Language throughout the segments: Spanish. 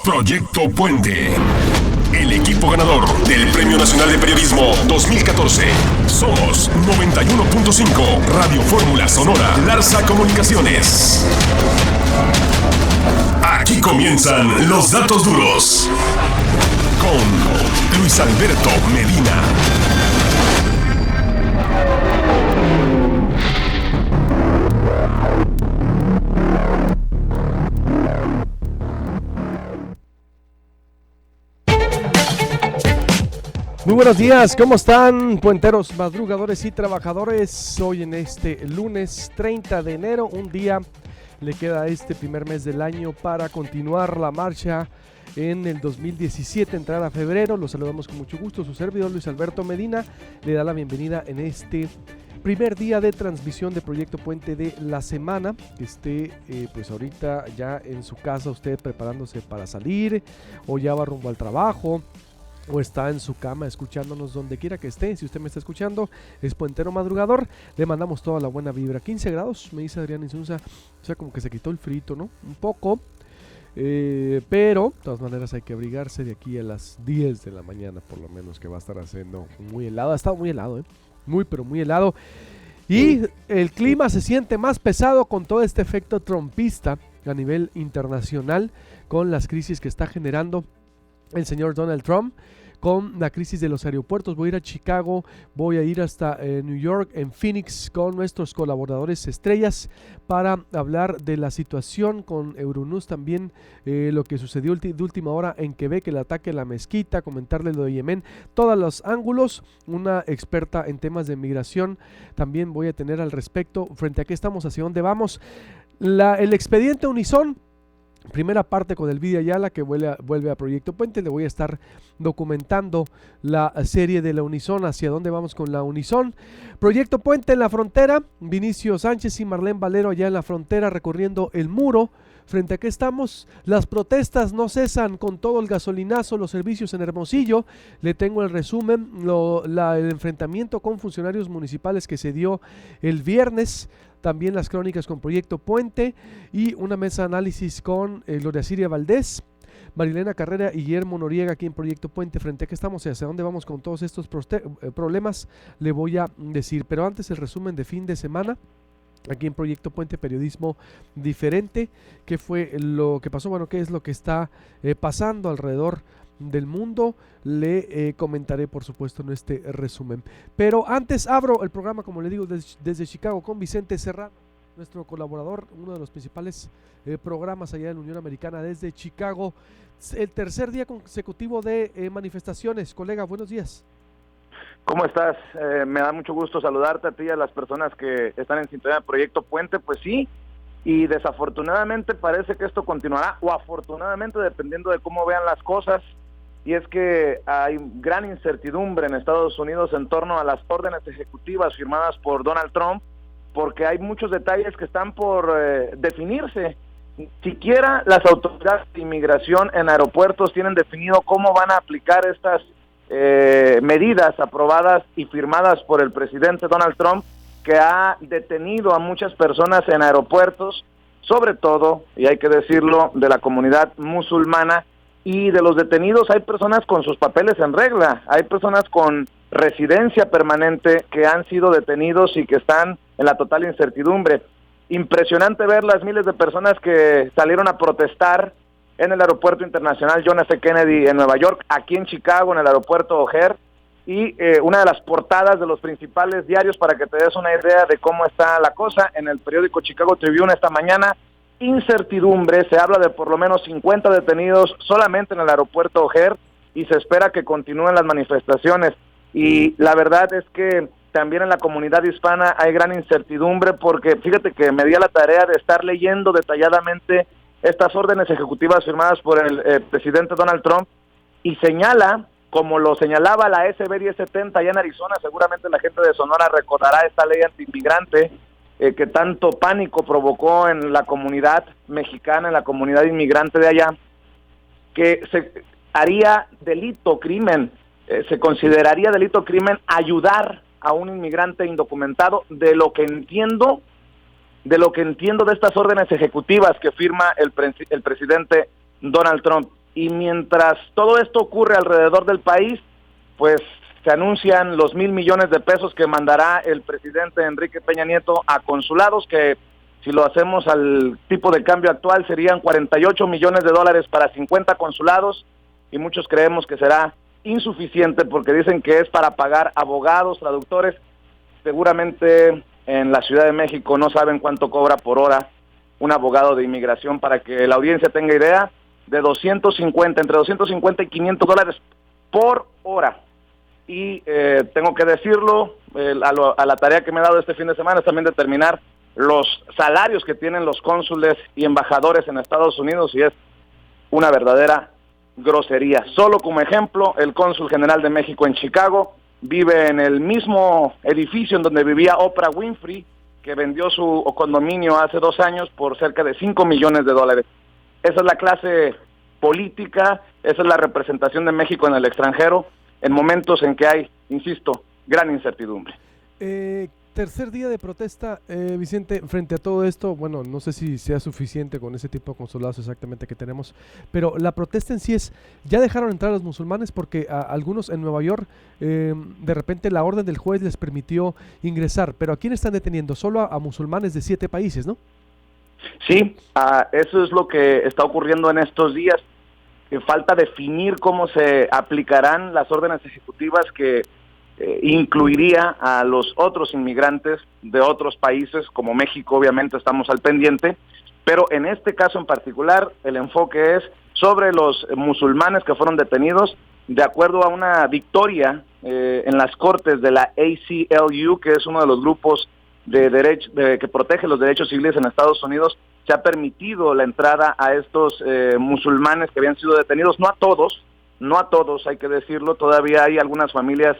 Proyecto Puente, el equipo ganador del Premio Nacional de Periodismo 2014. Somos 91.5 Radio Fórmula Sonora Larsa Comunicaciones. Aquí comienzan los datos duros con Luis Alberto Medina. Muy buenos días, ¿cómo están, puenteros, madrugadores y trabajadores? Hoy en este lunes 30 de enero, un día le queda a este primer mes del año para continuar la marcha en el 2017, entrar a febrero. Los saludamos con mucho gusto, su servidor Luis Alberto Medina le da la bienvenida en este primer día de transmisión de Proyecto Puente de la semana. Que esté pues ahorita ya en su casa usted preparándose para salir, o ya va rumbo al trabajo, o está en su cama escuchándonos donde quiera que esté. Si usted me está escuchando, es puentero madrugador, le mandamos toda la buena vibra. 15 grados, me dice Adrián Insunza, o sea, como que se quitó el frito, ¿no? Un poco, pero de todas maneras hay que abrigarse de aquí a las 10 de la mañana, por lo menos, que va a estar haciendo muy helado. Ha estado muy helado, muy, pero muy helado. Y el clima se siente más pesado con todo este efecto trumpista a nivel internacional, con las crisis que está generando el señor Donald Trump, con la crisis de los aeropuertos. Voy a ir a Chicago, voy a ir hasta New York, en Phoenix, con nuestros colaboradores estrellas para hablar de la situación con Euronews, también lo que sucedió de última hora en Quebec, el ataque a la mezquita, comentarles lo de Yemen, todos los ángulos. Una experta en temas de migración también voy a tener al respecto, frente a qué estamos, hacia dónde vamos. El expediente Unison, primera parte con Elvidia Ayala, que vuelve a Proyecto Puente. Le voy a estar documentando la serie de la Unison, hacia dónde vamos con la Unison. Proyecto Puente en la frontera, Vinicio Sánchez y Marlene Valero allá en la frontera recorriendo el muro. Frente a qué estamos, las protestas no cesan con todo el gasolinazo, los servicios en Hermosillo. Le tengo el resumen, el enfrentamiento con funcionarios municipales que se dio el viernes. También las crónicas con Proyecto Puente y una mesa de análisis con Gloria Siria Valdés, Marilena Carrera y Guillermo Noriega aquí en Proyecto Puente. Frente a qué estamos y hacia dónde vamos con todos estos problemas, le voy a decir. Pero antes, el resumen de fin de semana aquí en Proyecto Puente, periodismo diferente. ¿Qué fue lo que pasó? Bueno, ¿qué es lo que está pasando alrededor del mundo? Le comentaré, por supuesto, en este resumen. Pero antes abro el programa, como le digo, desde Chicago con Vicente Serrano, nuestro colaborador, uno de los principales programas allá en la Unión Americana desde Chicago. El tercer día consecutivo de manifestaciones. Colega, buenos días. ¿Cómo estás? Me da mucho gusto saludarte a ti y a las personas que están en sintonía de Proyecto Puente. Pues sí, y desafortunadamente parece que esto continuará, o afortunadamente, dependiendo de cómo vean las cosas. Y es que hay gran incertidumbre en Estados Unidos en torno a las órdenes ejecutivas firmadas por Donald Trump, porque hay muchos detalles que están por definirse. Siquiera las autoridades de inmigración en aeropuertos tienen definido cómo van a aplicar estas medidas aprobadas y firmadas por el presidente Donald Trump, que ha detenido a muchas personas en aeropuertos, sobre todo, y hay que decirlo, de la comunidad musulmana. Y de los detenidos hay personas con sus papeles en regla, hay personas con residencia permanente que han sido detenidos y que están en la total incertidumbre. Impresionante ver las miles de personas que salieron a protestar en el aeropuerto internacional John F. Kennedy en Nueva York, aquí en Chicago en el aeropuerto O'Hare, y una de las portadas de los principales diarios, para que te des una idea de cómo está la cosa, en el periódico Chicago Tribune esta mañana: incertidumbre, se habla de por lo menos 50 detenidos solamente en el aeropuerto O'Hare, y se espera que continúen las manifestaciones. Y la verdad es que también en la comunidad hispana hay gran incertidumbre, porque fíjate que me di a la tarea de estar leyendo detalladamente estas órdenes ejecutivas firmadas por el presidente Donald Trump, y señala, como lo señalaba la SB 1070 allá en Arizona, seguramente la gente de Sonora recordará esta ley antiinmigrante, que tanto pánico provocó en la comunidad mexicana, en la comunidad inmigrante de allá, que se haría delito, crimen, se consideraría delito, crimen, ayudar a un inmigrante indocumentado, de lo que entiendo de estas órdenes ejecutivas que firma el presidente Donald Trump. y mientras todo esto ocurre alrededor del país, pues se anuncian los 1,000 millones de pesos que mandará el presidente Enrique Peña Nieto a consulados, que si lo hacemos al tipo de cambio actual serían 48 millones de dólares para 50 consulados, y muchos creemos que será insuficiente porque dicen que es para pagar abogados, traductores. Seguramente en la Ciudad de México no saben cuánto cobra por hora un abogado de inmigración. Para que la audiencia tenga idea, de entre 250 y 500 dólares por hora. Y tengo que decirlo, a la tarea que me he dado este fin de semana es también determinar los salarios que tienen los cónsules y embajadores en Estados Unidos, y es una verdadera grosería. Solo como ejemplo, el cónsul general de México en Chicago vive en el mismo edificio en donde vivía Oprah Winfrey, que vendió su condominio hace 2 años por cerca de 5 millones de dólares. Esa es la clase política, esa es la representación de México en el extranjero, en momentos en que hay, insisto, gran incertidumbre. Tercer día de protesta, Vicente, frente a todo esto. Bueno, no sé si sea suficiente con ese tipo de consulados exactamente que tenemos, pero la protesta en sí es, ya dejaron entrar a los musulmanes, porque a algunos en Nueva York, de repente la orden del juez les permitió ingresar, pero ¿a quién están deteniendo? Solo a musulmanes de 7 países, ¿no? Sí, eso es lo que está ocurriendo en estos días. Falta definir cómo se aplicarán las órdenes ejecutivas que incluiría a los otros inmigrantes de otros países, como México. Obviamente estamos al pendiente, pero en este caso en particular el enfoque es sobre los musulmanes que fueron detenidos de acuerdo a una victoria en las cortes de la ACLU, que es uno de los grupos que protege los derechos civiles en Estados Unidos. Se ha permitido la entrada a estos musulmanes que habían sido detenidos, no a todos, hay que decirlo. Todavía hay algunas familias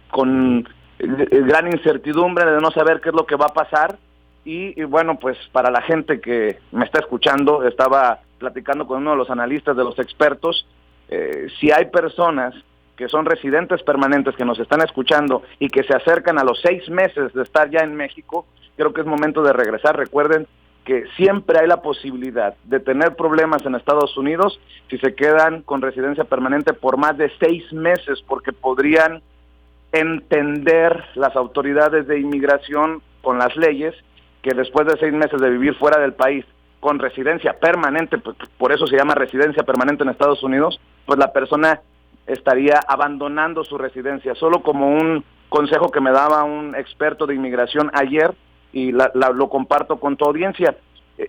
con gran incertidumbre de no saber qué es lo que va a pasar, y bueno, pues para la gente que me está escuchando, estaba platicando con uno de los analistas, de los expertos, si hay personas que son residentes permanentes que nos están escuchando y que se acercan a los 6 meses de estar ya en México, creo que es momento de regresar. Recuerden que siempre hay la posibilidad de tener problemas en Estados Unidos si se quedan con residencia permanente por más de 6 meses, porque podrían entender las autoridades de inmigración con las leyes que después de 6 meses de vivir fuera del país con residencia permanente, pues por eso se llama residencia permanente en Estados Unidos, pues la persona estaría abandonando su residencia. Solo como un consejo que me daba un experto de inmigración ayer, y lo comparto con tu audiencia.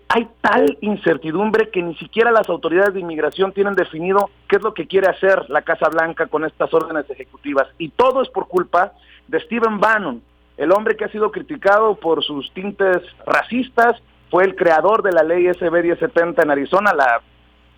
Hay tal incertidumbre que ni siquiera las autoridades de inmigración tienen definido qué es lo que quiere hacer la Casa Blanca con estas órdenes ejecutivas, y todo es por culpa de Stephen Bannon, el hombre que ha sido criticado por sus tintes racistas. Fue el creador de la ley SB 1070 en Arizona, la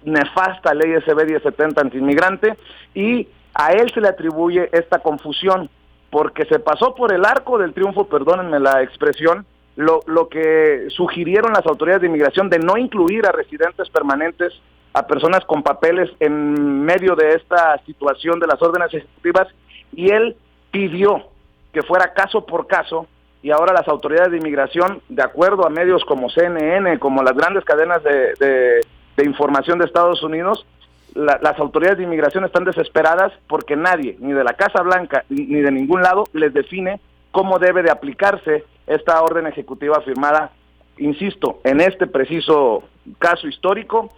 nefasta ley SB 1070 antiinmigrante, y a él se le atribuye esta confusión porque se pasó por el arco del triunfo, perdónenme la expresión, lo que sugirieron las autoridades de inmigración de no incluir a residentes permanentes, a personas con papeles en medio de esta situación de las órdenes ejecutivas, y él pidió que fuera caso por caso, y ahora las autoridades de inmigración, de acuerdo a medios como CNN, como las grandes cadenas de información de Estados Unidos, las autoridades de inmigración están desesperadas porque nadie, ni de la Casa Blanca ni de ningún lado, les define cómo debe de aplicarse esta orden ejecutiva firmada, insisto, en este preciso caso histórico,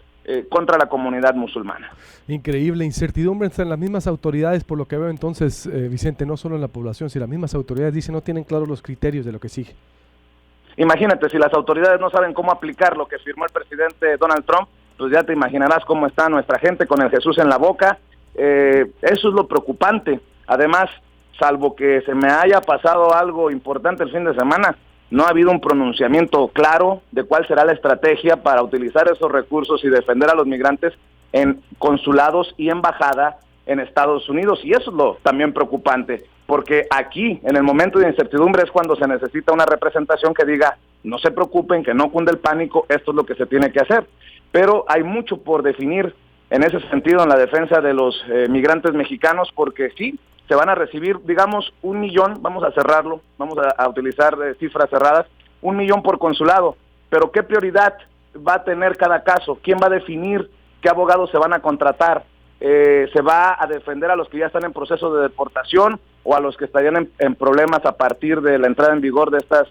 contra la comunidad musulmana. Increíble, incertidumbre entre las mismas autoridades, por lo que veo entonces, Vicente, no solo en la población, si las mismas autoridades dicen no tienen claros los criterios de lo que sigue. Imagínate, si las autoridades no saben cómo aplicar lo que firmó el presidente Donald Trump, pues ya te imaginarás cómo está nuestra gente con el Jesús en la boca. Eso es lo preocupante. Además, salvo que se me haya pasado algo importante el fin de semana, no ha habido un pronunciamiento claro de cuál será la estrategia para utilizar esos recursos y defender a los migrantes en consulados y embajada en Estados Unidos. Y eso es lo también preocupante, porque aquí, en el momento de incertidumbre, es cuando se necesita una representación que diga, no se preocupen, que no cunde el pánico, esto es lo que se tiene que hacer. Pero hay mucho por definir en ese sentido en la defensa de los migrantes mexicanos, porque sí, se van a recibir, digamos, 1 millón, vamos a cerrarlo, vamos a utilizar cifras cerradas, 1 millón por consulado, pero ¿qué prioridad va a tener cada caso? ¿Quién va a definir qué abogados se van a contratar, se va a defender a los que ya están en proceso de deportación o a los que estarían en problemas a partir de la entrada en vigor de estas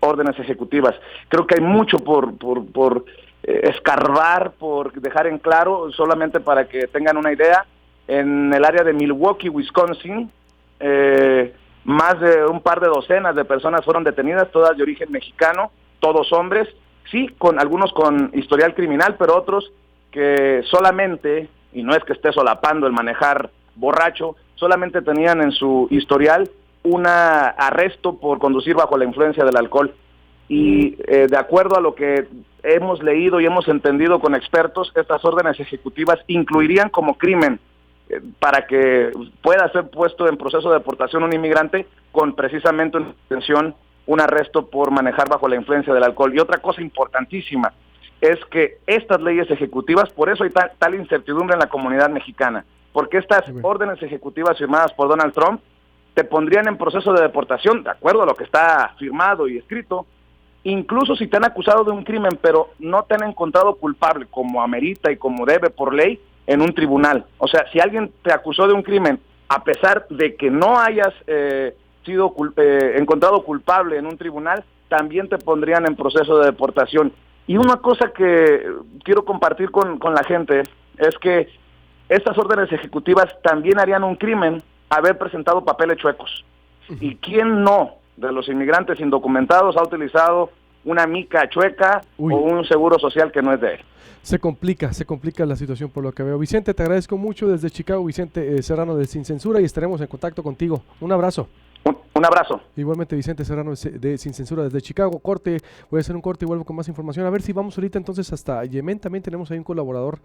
órdenes ejecutivas. Creo que hay mucho por escarbar, por dejar en claro, solamente para que tengan una idea. En el área de Milwaukee, Wisconsin, más de un par de docenas de personas fueron detenidas, todas de origen mexicano, todos hombres, sí, con algunos con historial criminal, pero otros que solamente, y no es que esté solapando el manejar borracho, solamente tenían en su historial un arresto por conducir bajo la influencia del alcohol. Y de acuerdo a lo que hemos leído y hemos entendido con expertos, estas órdenes ejecutivas incluirían como crimen para que pueda ser puesto en proceso de deportación un inmigrante con precisamente una intención, un arresto por manejar bajo la influencia del alcohol. Y otra cosa importantísima es que estas leyes ejecutivas, por eso hay tal incertidumbre en la comunidad mexicana, porque estas órdenes ejecutivas firmadas por Donald Trump te pondrían en proceso de deportación, de acuerdo a lo que está firmado y escrito, incluso si te han acusado de un crimen, pero no te han encontrado culpable, como amerita y como debe por ley, en un tribunal. O sea, si alguien te acusó de un crimen, a pesar de que no hayas sido encontrado culpable en un tribunal, también te pondrían en proceso de deportación. Y una cosa que quiero compartir con la gente es que estas órdenes ejecutivas también harían un crimen haber presentado papeles chuecos. ¿Y quién no de los inmigrantes indocumentados ha utilizado una mica chueca o un seguro social que no es de él? Se complica la situación por lo que veo. Vicente, te agradezco mucho desde Chicago, Vicente Serrano de Sin Censura, y estaremos en contacto contigo. Un abrazo. Un abrazo. Igualmente, Vicente Serrano de Sin Censura desde Chicago. Corte, voy a hacer un corte y vuelvo con más información. A ver si vamos ahorita entonces hasta Yemen. También tenemos ahí un colaborador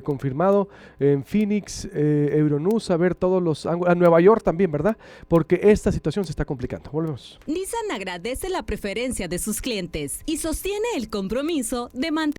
confirmado en Phoenix, Euronews, a ver todos los ángulos. A Nueva York también, ¿verdad? Porque esta situación se está complicando. Volvemos. Nissan agradece la preferencia de sus clientes y sostiene el compromiso de mantener